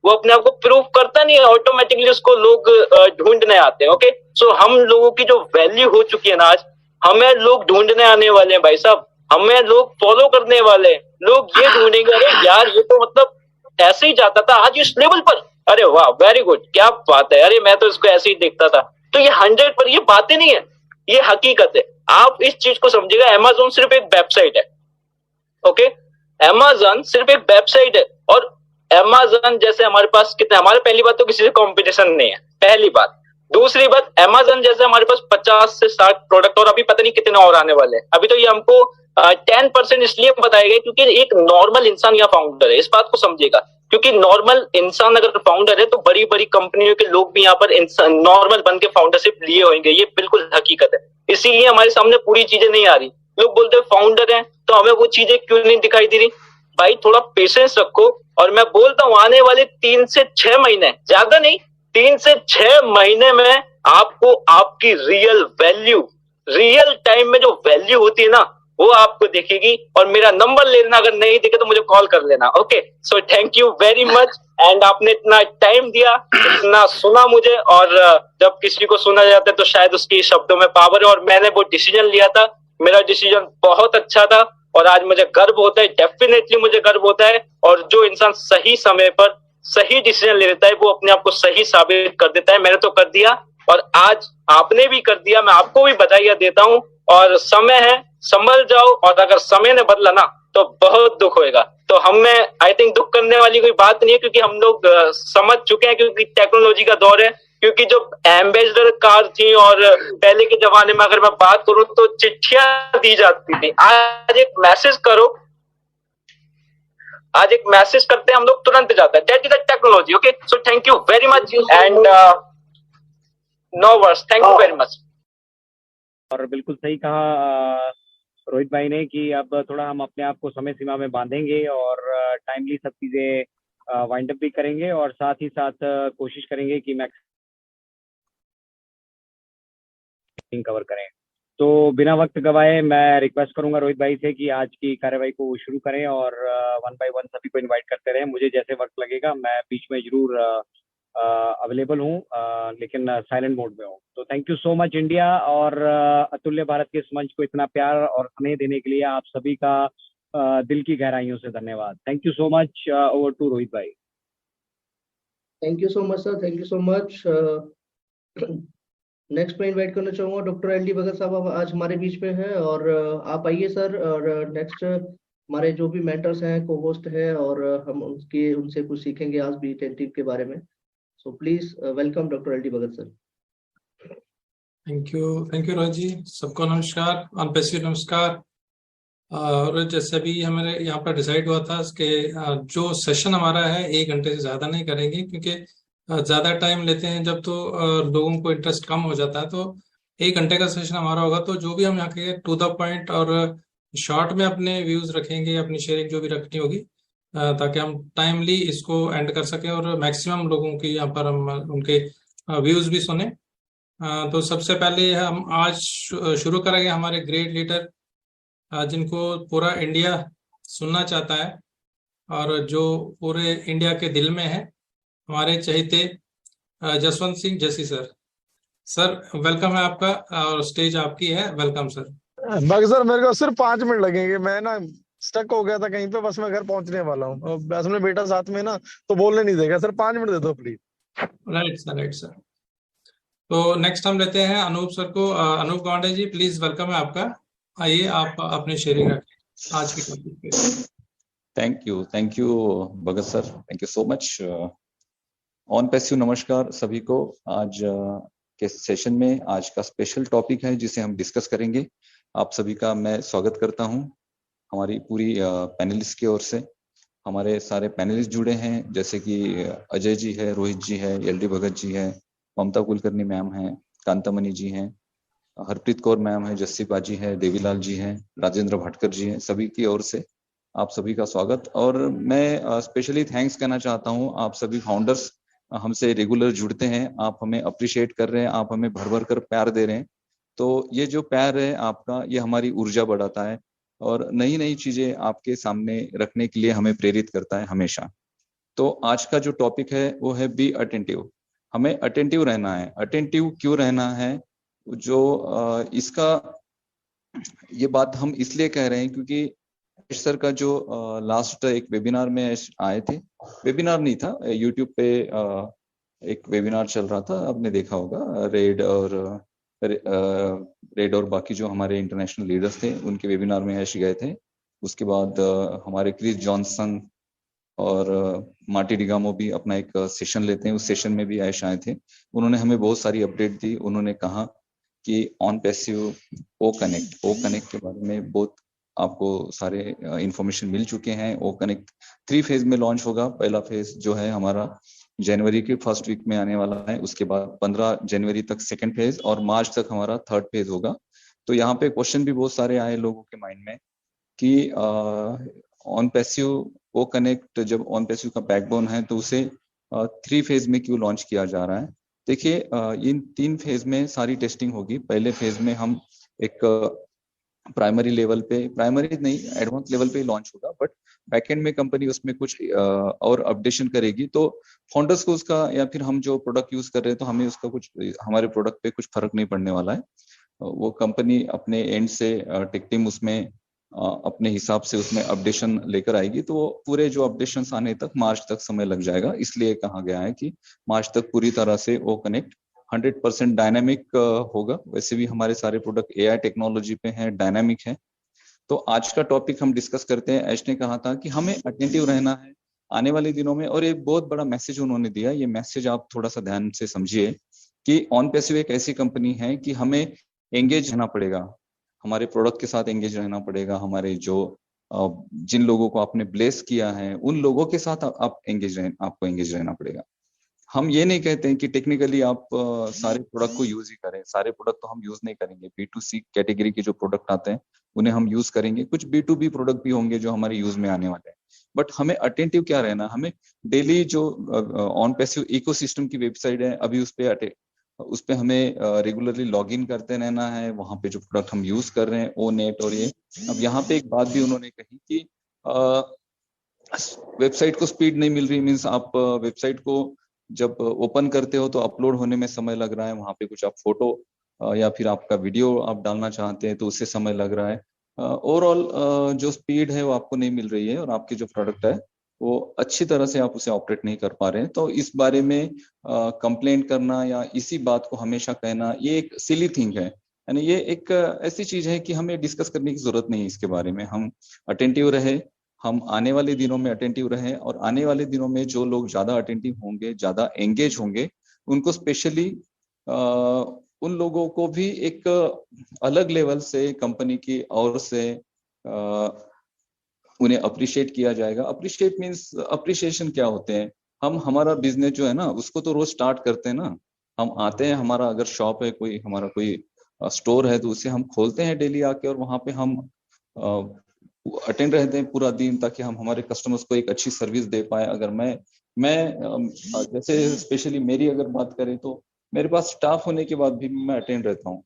वो अपने आप को प्रूव करता नहीं है, ऑटोमेटिकली उसको लोग ढूंढने आते हैं। ओके, सो हम लोगों की जो वैल्यू हो चुकी है ना आज, हमें लोग ढूंढने आने वाले हैं भाई साहब, हमें लोग फॉलो करने वाले हैं। लोग ये ढूंढेंगे, अरे यार ये तो मतलब ऐसे ही जाता था, आज इस लेवल पर, अरे वाह वेरी गुड, क्या बात है, अरे मैं तो इसको ऐसे ही देखता था। तो ये 100 पर ये बातें नहीं है, ये हकीकत है। आप इस चीज को समझिएगा, अमेज़न सिर्फ एक वेबसाइट है। ओके, अमेज़न सिर्फ एक वेबसाइट है, और अमेज़न जैसे हमारे पास कितने, हमारे पहली बात तो किसी से कंपटीशन नहीं है, पहली बात। दूसरी बात, अमेज़न जैसे हमारे पास 50 से 60 प्रोडक्ट, और अभी पता नहीं कितने और आने वाले हैं। अभी तो ये हमको 10% इसलिए बताया गया क्योंकि एक नॉर्मल इंसान यहाँ फाउंडर है, इस बात को समझिएगा। क्योंकि नॉर्मल इंसान अगर फाउंडर है तो बड़ी बड़ी कंपनियों के लोग भी यहाँ पर नॉर्मल बन के फाउंडरशिप लिए होंगे, ये बिल्कुल हकीकत है। इसीलिए हमारे सामने पूरी चीजें नहीं आ रही। लोग बोलते हैं फाउंडर है तो हमें वो चीजें क्यों नहीं दिखाई दे रही। भाई थोड़ा पेशेंस रखो, और मैं बोलता हूँ आने वाले 3 से 6 महीने, ज्यादा नहीं, 3 से 6 महीने में आपको आपकी रियल वैल्यू, रियल टाइम में जो वैल्यू होती है ना, वो आपको दिखेगी। और मेरा नंबर ले लेना, अगर नहीं दिखे तो मुझे कॉल कर लेना। Okay, so thank you very much, and आपने इतना टाइम दिया, इतना सुना मुझे। और जब किसी को सुना जाता है तो शायद उसकी शब्दों में पावर है, और मैंने वो डिसीजन लिया था, मेरा डिसीजन बहुत अच्छा था, और आज मुझे गर्व होता है, डेफिनेटली मुझे गर्व होता है। और जो इंसान सही समय पर सही डिसीजन ले लेता है वो अपने आप को सही साबित कर देता है। मैंने तो कर दिया, और आज आपने भी कर दिया, मैं आपको भी बधाइयां देता हूं। और समय है, संभल जाओ, और अगर समय ने बदला ना तो बहुत दुख होएगा। तो हमें आई थिंक दुख करने वाली कोई बात नहीं है, क्योंकि हम लोग समझ चुके हैं, क्योंकि टेक्नोलॉजी का दौर है। क्योंकि जो एम्बेसडर कार थी, और पहले के जमाने में अगर मैं बात करूं तो चिट्ठियां दी जाती थी, आज एक मैसेज करो, आज एक मैसेज करते हैं हम लोग, तुरंत जाता है। That is the technology. Okay, so thank you very much, and no words, thank you very much. और बिल्कुल सही कहा रोहित भाई ने कि अब थोड़ा हम अपने आप को समय सीमा में बांधेंगे और टाइमली सब चीज़ें वाइंड अप भी करेंगे, और साथ ही साथ कोशिश करेंगे कि मैक्सिमम कवर करें। तो बिना वक्त गवाए मैं रिक्वेस्ट करूंगा रोहित भाई से कि आज की कार्यवाही को शुरू करें, और 1 बाय 1 सभी को इनवाइट करते रहें। मुझे जैसे वक्त लगेगा मैं बीच में जरूर अवेलेबल हूँ, लेकिन साइलेंट मोड में हूँ। तो thank you so much India, और अतुल्य भारत के इस मंच को इतना प्यार और स्नेह देने के लिए आप सभी का दिल की गहराइयों से धन्यवाद। Thank you so much. Over to Rohit भाई। Thank you so much sir, thank you so much. Next में इनवाइट करना चाहूंगा डॉक्टर एल डी भगत साहब, आज हमारे बीच में है, और आप आइए सर। और नेक्स्ट हमारे जो भी मेंटर्स हैं, को होस्ट है, और हम उनसे कुछ सीखेंगे आज भी टेंटिव के बारे में। So please welcome doctor L D Bhagat sir. Thank you Rohit ji. सबको नमस्कार, अनपेसिव नमस्कार। और जैसे भी हमारे यहाँ पर डिसाइड हुआ था कि जो सेशन हमारा है 1 घंटे से ज़्यादा नहीं करेंगे, क्योंकि ज़्यादा टाइम लेते हैं जब तो लोगों को इंटरेस्ट कम हो जाता है। तो 1 घंटे का सेशन हमारा होगा, तो जो भी हम यहाँ के टू द पॉइंट और शॉर्ट में अपने व्यूज़ रखेंगे, अपनी शेयरिंग जो भी रखनी होगी, ताकि हम टाइमली इसको एंड कर सकें और मैक्सिमम लोगों की यहाँ पर हम उनके व्यूज़ भी सुने। तो सबसे पहले हम आज शुरू करेंगे हमारे ग्रेट लीडर, जिनको पूरा इंडिया सुनना चाहता है, और जो पूरे इंडिया के दिल में है, हमारे चहेते जसवंत सिंह जसी सर। सर वेलकम है आपका, और स्टेज आपकी है। Welcome sir. बाकी सर मेरे को सिर्फ 5 मिनट लगेंगे, मैं ना स्टक हो गया था कहीं पे, बस मैं घर पहुंचने वाला हूँ। बस में बेटा साथ में ना, तो बोलने नहीं देगा सर। 5 मिनट दे दो please. Right sir, right sir. तो नेक्स्ट हम लेते हैं अनूप सर को। अनूप गौंडे जी, प्लीज वेलकम है आपका। आइए आप अपनी शेयरिंग रखें आज की टॉपिक पे। Thank you Bhagat sir, thank you so much. On passive नमस्कार सभी को। आज के सेशन में आज का स्पेशल टॉपिक है जिसे हम डिस्कस करेंगे। आप सभी का मैं स्वागत करता हूं हमारी पूरी पैनलिस्ट की ओर से। हमारे सारे पैनलिस्ट जुड़े हैं, जैसे कि अजय जी है, रोहित जी है, एल डी भगत जी है, ममता कुलकर्णी मैम है, कांतामणि जी हैं, हरप्रीत कौर मैम है, जस्सी बाजी है, देवीलाल जी हैं, राजेंद्र भाटकर जी हैं। सभी की ओर से आप सभी का स्वागत। और मैं स्पेशली थैंक्स कहना चाहता हूं, आप सभी फाउंडर्स हमसे रेगुलर जुड़ते हैं, आप हमें अप्रिशिएट कर रहे हैं, आप हमें भर भर कर प्यार दे रहे हैं। तो ये जो प्यार है आपका, ये हमारी ऊर्जा बढ़ाता है और नई नई चीजें आपके सामने रखने के लिए हमें प्रेरित करता है हमेशा। तो आज का जो टॉपिक है वो है बी अटेंटिव। हमें अटेंटिव रहना है। अटेंटिव क्यों रहना है? जो इसका ये बात हम इसलिए कह रहे हैं क्योंकि सर का जो लास्ट एक वेबिनार में आए थे, वेबिनार नहीं था, यूट्यूब पे एक वेबिनार चल रहा था, आपने देखा होगा, रेड और बाकी जो हमारे इंटरनेशनल लीडर्स थे उनके वेबिनार में ऐश गए थे। उसके बाद हमारे क्रिस जॉनसन और मार्टी डिगामो भी अपना एक सेशन लेते हैं, उस सेशन में भी ऐश आए थे। उन्होंने हमें बहुत सारी अपडेट दी। उन्होंने कहा कि ऑन पैसिव ओ कनेक्ट के बारे में बहुत आपको सारे इंफॉर्मेशन मिल चुके हैं। ओ कनेक्ट 3 फेज में लॉन्च होगा। पहला फेज जो है हमारा जनवरी के फर्स्ट वीक में आने वाला है, उसके बाद 15 जनवरी तक सेकंड फेज और मार्च तक हमारा थर्ड फेज होगा। तो यहाँ पे क्वेश्चन भी बहुत सारे आए लोगों के माइंड में कि ऑन पैसिव ओ कनेक्ट जब ऑन पैसिव का बैकबोन है तो उसे 3 फेज में क्यों लॉन्च किया जा रहा है? देखिए, इन 3 फेज में सारी टेस्टिंग होगी। पहले फेज में हम एक प्राइमरी लेवल पे, प्राइमरी नहीं एडवांस लेवल पे लॉन्च होगा, बट बैकएंड में कंपनी उसमें कुछ और अपडेशन करेगी। तो फाउंडर्स को उसका, या फिर हम जो प्रोडक्ट यूज कर रहे हैं तो हमें उसका कुछ, हमारे प्रोडक्ट पे कुछ फर्क नहीं पड़ने वाला है। वो कंपनी अपने एंड से टेक टीम उसमें अपने हिसाब से उसमें अपडेशन लेकर आएगी। तो पूरे जो अपडेशन आने तक मार्च तक समय लग जाएगा। इसलिए कहा गया है कि मार्च तक पूरी तरह से ओ कनेक्ट 100% डायनामिक होगा। वैसे भी हमारे सारे प्रोडक्ट एआई टेक्नोलॉजी पे हैं, डायनामिक है। तो आज का टॉपिक हम डिस्कस करते हैं। ऐश ने कहा था कि हमें अटेंटिव रहना है आने वाले दिनों में, और एक बहुत बड़ा मैसेज उन्होंने दिया। ये मैसेज आप थोड़ा सा ध्यान से समझिए कि ऑन पैसिव एक ऐसी कंपनी है कि हमें एंगेज रहना पड़ेगा, हमारे प्रोडक्ट के साथ एंगेज रहना पड़ेगा। हमारे जो जिन लोगों को आपने ब्लेस किया है उन लोगों के साथ आपको एंगेज रहना पड़ेगा। हम ये नहीं कहते हैं कि टेक्निकली आप सारे प्रोडक्ट को यूज ही करें। सारे प्रोडक्ट तो हम यूज नहीं करेंगे। B2C कैटेगरी के जो प्रोडक्ट आते हैं उन्हें हम यूज करेंगे। कुछ B2B प्रोडक्ट भी होंगे जो हमारे यूज में आने वाले हैं। बट हमें अटेंटिव क्या रहना, हमें डेली जो ऑन पैसिव इकोसिस्टम की वेबसाइट है, अभी उस पे हमें रेगुलरली लॉगिन करते रहना है। वहां पे जो प्रोडक्ट हम यूज कर रहे हैं ओ नेट और ये, अब यहाँ पे एक बात भी उन्होंने कही कि वेबसाइट को स्पीड नहीं मिल रही। मीन्स आप वेबसाइट को जब ओपन करते हो तो अपलोड होने में समय लग रहा है। वहां पे कुछ आप फोटो या फिर आपका वीडियो आप डालना चाहते हैं तो उससे समय लग रहा है। ओवरऑल जो स्पीड है वो आपको नहीं मिल रही है, और आपके जो प्रोडक्ट है वो अच्छी तरह से आप उसे ऑपरेट नहीं कर पा रहे हैं। तो इस बारे में कंप्लेंट करना या इसी बात को हमेशा कहना ये एक सिली थिंग है। यानी ये एक ऐसी चीज है कि हमें डिस्कस करने की जरूरत नहीं है इसके बारे में। हम अटेंटिव रहे, हम आने वाले दिनों में अटेंटिव रहें, और आने वाले दिनों में जो लोग ज्यादा अटेंटिव होंगे, ज्यादा एंगेज होंगे, उनको स्पेशली उन लोगों को भी एक अलग लेवल से कंपनी की ओर से उन्हें अप्रिशिएट किया जाएगा। अप्रिशिएट मीन्स, अप्रिशिएशन क्या होते हैं? हम हमारा बिजनेस जो है ना उसको तो रोज स्टार्ट करते हैं ना। हम आते हैं, हमारा अगर शॉप है, कोई हमारा कोई स्टोर है तो उसे हम खोलते हैं डेली आके, और वहां पे हम अटेंड रहते हैं पूरा दिन ताकि हम हमारे कस्टमर्स को एक अच्छी सर्विस दे पाए। अगर मैं जैसे स्पेशली मेरी अगर बात करें तो मेरे पास स्टाफ होने के बाद भी मैं अटेंड रहता हूँ।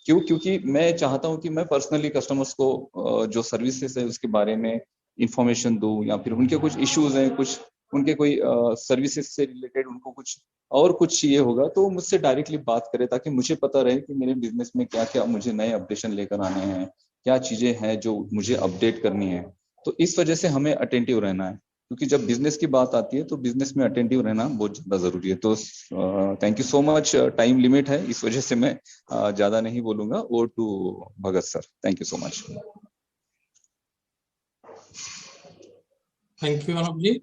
क्यों? क्योंकि मैं चाहता हूँ कि मैं पर्सनली कस्टमर्स को जो सर्विसेज है उसके बारे में इंफॉर्मेशन दूं, या फिर उनके कुछ इश्यूज हैं, कुछ उनके कोई सर्विसेज से रिलेटेड उनको कुछ और कुछ चाहिए होगा तो मुझसे डायरेक्टली बात करें, ताकि मुझे पता रहे कि मेरे बिजनेस में क्या क्या मुझे नए अपडेशन लेकर आने हैं, क्या चीजें हैं जो मुझे अपडेट करनी है। तो इस वजह से हमें अटेंटिव रहना है, क्योंकि जब बिजनेस की बात आती है तो बिजनेस में अटेंटिव रहना बहुत ज्यादा जरूरी है। तो thank you so much. Time limit है, इस वजह से मैं ज्यादा नहीं बोलूंगा। Over to Bhagat sir. Thank you so much. Thank you Anup ji.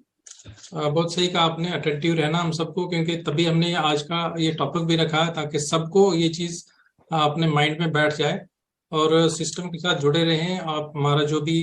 बहुत सही कहा आपने, अटेंटिव रहना हम सबको, क्योंकि तभी हमने आज का ये टॉपिक भी रखा है ताकि सबको ये चीज अपने माइंड में बैठ जाए और सिस्टम के साथ जुड़े रहें। आप हमारा जो भी